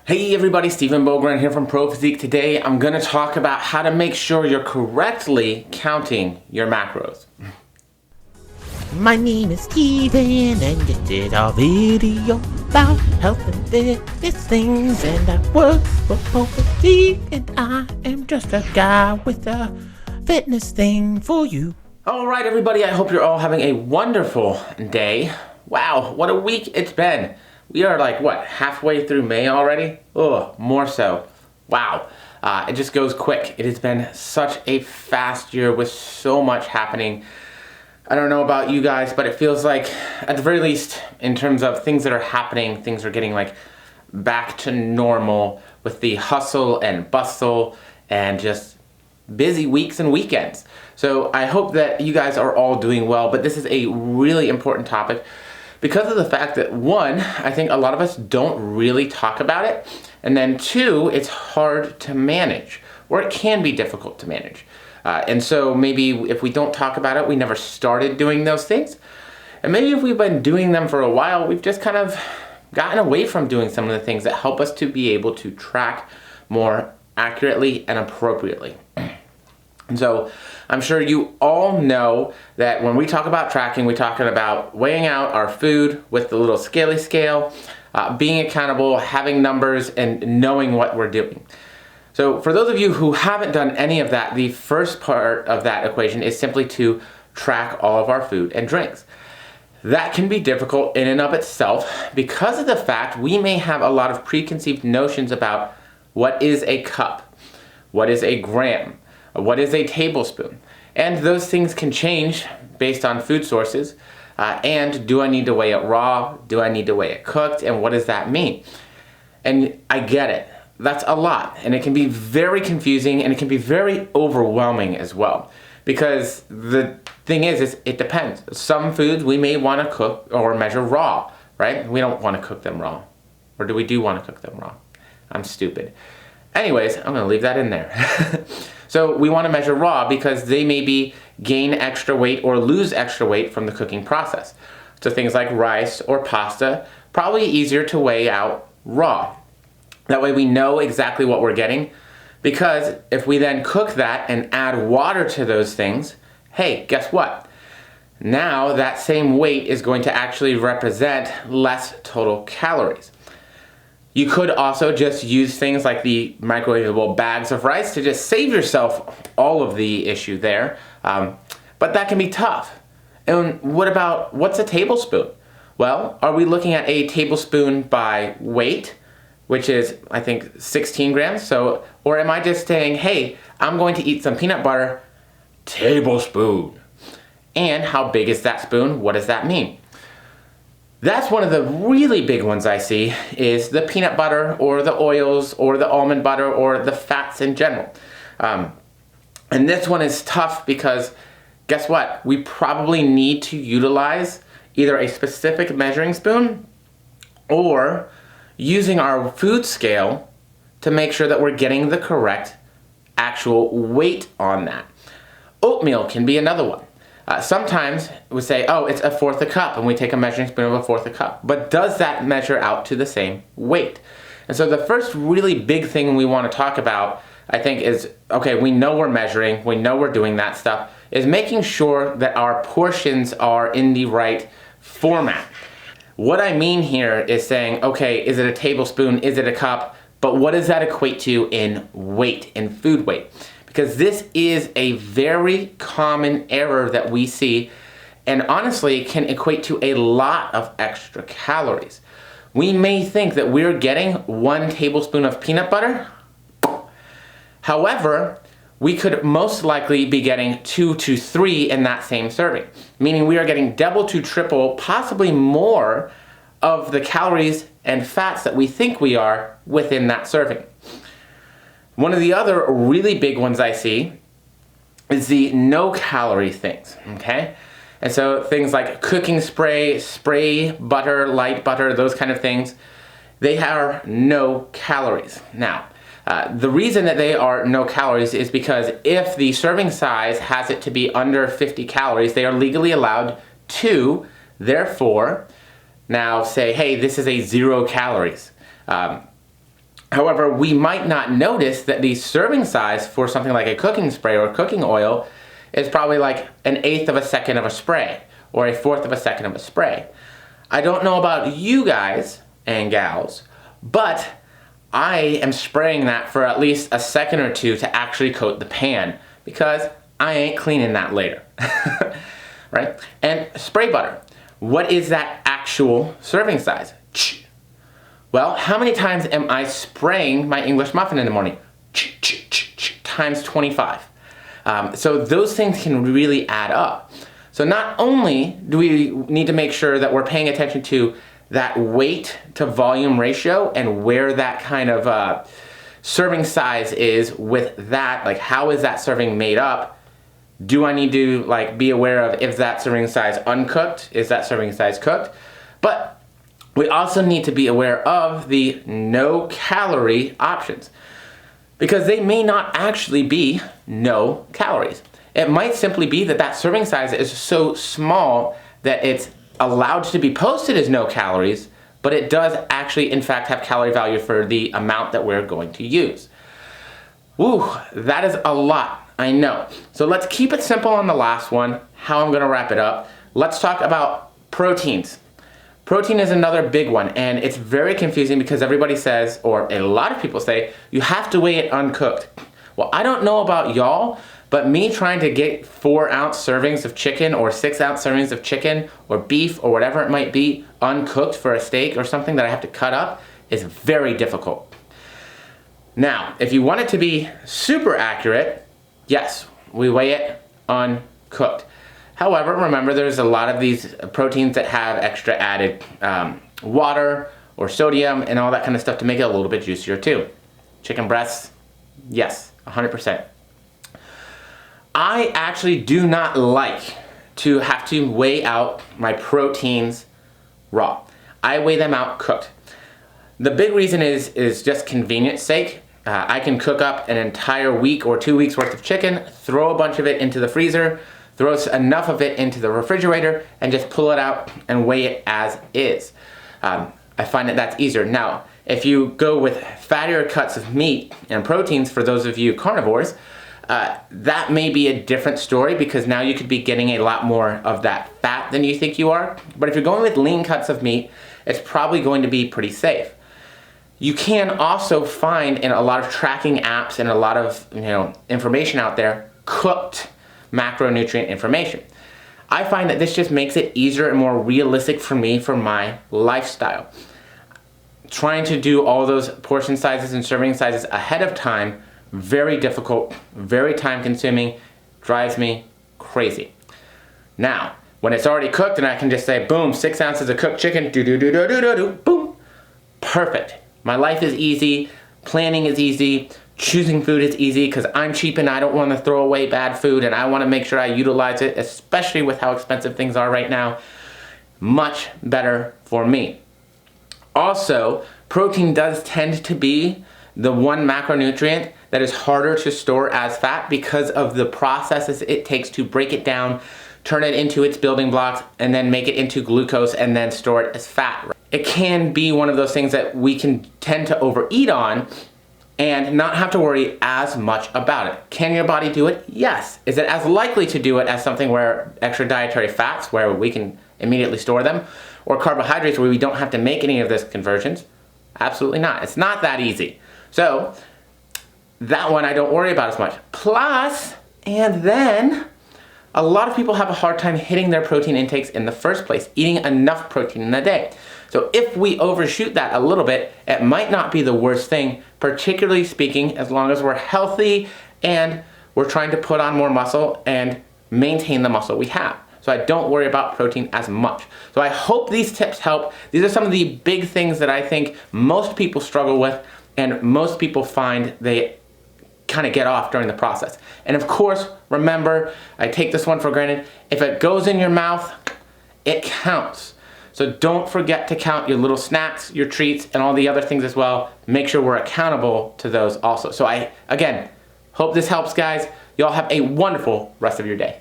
Hey everybody, Stephen Bogren here from Pro Physique. Today I'm going to talk about how to make sure you're correctly counting your macros. My name is Steven and this is our video about health and fitness things, and I work for Pro Physique and I am just a guy with a fitness thing for you. Alright everybody, I hope you're all having a wonderful day. Wow, what a week it's been. We are like, what, halfway through May already? Oh, more so. Wow. It just goes quick. It has been such a fast year with so much happening. I don't know about you guys, but it feels like, at the very least, in terms of things that are happening, things are getting like back to normal with the hustle and bustle and just busy weeks and weekends. So I hope that you guys are all doing well, but this is a really important topic because of the fact that, one, I think a lot of us don't really talk about it, and then two, it's hard to manage, or it can be difficult to manage. And so maybe if we don't talk about it, we never started doing those things. And maybe if we've been doing them for a while, we've just kind of gotten away from doing some of the things that help us to be able to track more accurately and appropriately. And so I'm sure you all know that when we talk about tracking, we're talking about weighing out our food with the little scale, being accountable, having numbers, and knowing what we're doing. So for those of you who haven't done any of that, the first part of that equation is simply to track all of our food and drinks. That can be difficult in and of itself because of the fact we may have a lot of preconceived notions about what is a cup, what is a gram, what is a tablespoon. And those things can change based on food sources. And do I need to weigh it raw? Do I need to weigh it cooked? And what does that mean? And I get it. That's a lot. And it can be very confusing and it can be very overwhelming as well. Because the thing is it depends. Some foods we may want to cook or measure raw, right? We don't want to cook them raw. Or do we want to cook them raw? I'm stupid. Anyways, I'm going to leave that in there. So we want to measure raw because they maybe gain extra weight or lose extra weight from the cooking process. So things like rice or pasta, probably easier to weigh out raw. That way we know exactly what we're getting, because if we then cook that and add water to those things, hey, guess what? Now that same weight is going to actually represent less total calories. You could also just use things like the microwavable bags of rice to just save yourself all of the issue there. But that can be tough. And what's a tablespoon? Well, are we looking at a tablespoon by weight, which is, I think, 16 grams? Or am I just saying, hey, I'm going to eat some peanut butter, tablespoon. And how big is that spoon? What does that mean? That's one of the really big ones I see is the peanut butter or the oils or the almond butter or the fats in general. And this one is tough because guess what? We probably need to utilize either a specific measuring spoon or using our food scale to make sure that we're getting the correct actual weight on that. Oatmeal can be another one. Sometimes we say, oh, it's 1/4 a cup, and we take a measuring spoon of 1/4 a cup. But does that measure out to the same weight? And so the first really big thing we want to talk about, I think, is, okay, we know we're measuring, we know we're doing that stuff, is making sure that our portions are in the right format. What I mean here is saying, okay, is it a tablespoon, is it a cup, but what does that equate to in weight, in food weight? Because this is a very common error that we see and honestly can equate to a lot of extra calories. We may think that we're getting 1 tablespoon of peanut butter. However, we could most likely be getting 2 to 3 in that same serving, meaning we are getting double to triple, possibly more of the calories and fats that we think we are within that serving. One of the other really big ones I see is the no-calorie things, okay? And so things like cooking spray butter, light butter, those kind of things, they are no calories. Now, the reason that they are no calories is because if the serving size has it to be under 50 calories, they are legally allowed to, therefore, now say, hey, this is a 0 calories. However, we might not notice that the serving size for something like a cooking spray or cooking oil is probably like 1/8 of a second of a spray or 1/4 of a second of a spray. I don't know about you guys and gals, but I am spraying that for at least a second or two to actually coat the pan because I ain't cleaning that later, right? And spray butter, what is that actual serving size? Well, how many times am I spraying my English muffin in the morning? Times 25. So those things can really add up. So not only do we need to make sure that we're paying attention to that weight to volume ratio and where that kind of serving size is with that, like how is that serving made up? Do I need to like be aware of if that serving size uncooked? Is that serving size cooked? But we also need to be aware of the no calorie options because they may not actually be no calories. It might simply be that that serving size is so small that it's allowed to be posted as no calories, but it does actually in fact have calorie value for the amount that we're going to use. Woo, that is a lot, I know. So let's keep it simple on the last one, how I'm gonna wrap it up. Let's talk about proteins. Protein is another big one, and it's very confusing because everybody says, or a lot of people say, you have to weigh it uncooked. Well, I don't know about y'all, but me trying to get 4-ounce servings of chicken or 6-ounce servings of chicken or beef or whatever it might be uncooked for a steak or something that I have to cut up is very difficult. Now, if you want it to be super accurate, yes, we weigh it uncooked. However, remember there's a lot of these proteins that have extra added water or sodium and all that kind of stuff to make it a little bit juicier too. Chicken breasts, yes, 100%. I actually do not like to have to weigh out my proteins raw. I weigh them out cooked. The big reason is just convenience sake. I can cook up an entire week or 2 weeks worth of chicken, throw a bunch of it into the freezer, throw enough of it into the refrigerator, and just pull it out and weigh it as is. I find that that's easier. Now, if you go with fattier cuts of meat and proteins, for those of you carnivores, that may be a different story because now you could be getting a lot more of that fat than you think you are. But if you're going with lean cuts of meat, it's probably going to be pretty safe. You can also find in a lot of tracking apps and a lot of information out there, cooked macronutrient information. I find that this just makes it easier and more realistic for me for my lifestyle. Trying to do all those portion sizes and serving sizes ahead of time, very difficult, very time consuming, drives me crazy. Now, when it's already cooked and I can just say, boom, 6 ounces of cooked chicken, boom, perfect. My life is easy, planning is easy, choosing food is easy because I'm cheap and I don't want to throw away bad food and I want to make sure I utilize it, especially with how expensive things are right now. Much better for me. Also, protein does tend to be the one macronutrient that is harder to store as fat because of the processes it takes to break it down, turn it into its building blocks, and then make it into glucose and then store it as fat. It can be one of those things that we can tend to overeat on and not have to worry as much about it. Can your body do it? Yes. Is it as likely to do it as something where extra dietary fats, where we can immediately store them, or carbohydrates where we don't have to make any of those conversions? Absolutely not. It's not that easy. So that one I don't worry about as much. Plus, and then, a lot of people have a hard time hitting their protein intakes in the first place, eating enough protein in a day. So if we overshoot that a little bit, it might not be the worst thing, particularly speaking, as long as we're healthy and we're trying to put on more muscle and maintain the muscle we have. So I don't worry about protein as much. So I hope these tips help. These are some of the big things that I think most people struggle with and most people find they kind of get off during the process. And of course, remember, I take this one for granted, if it goes in your mouth, it counts. So don't forget to count your little snacks, your treats, and all the other things as well. Make sure we're accountable to those also. So I, again, hope this helps, guys. Y'all have a wonderful rest of your day.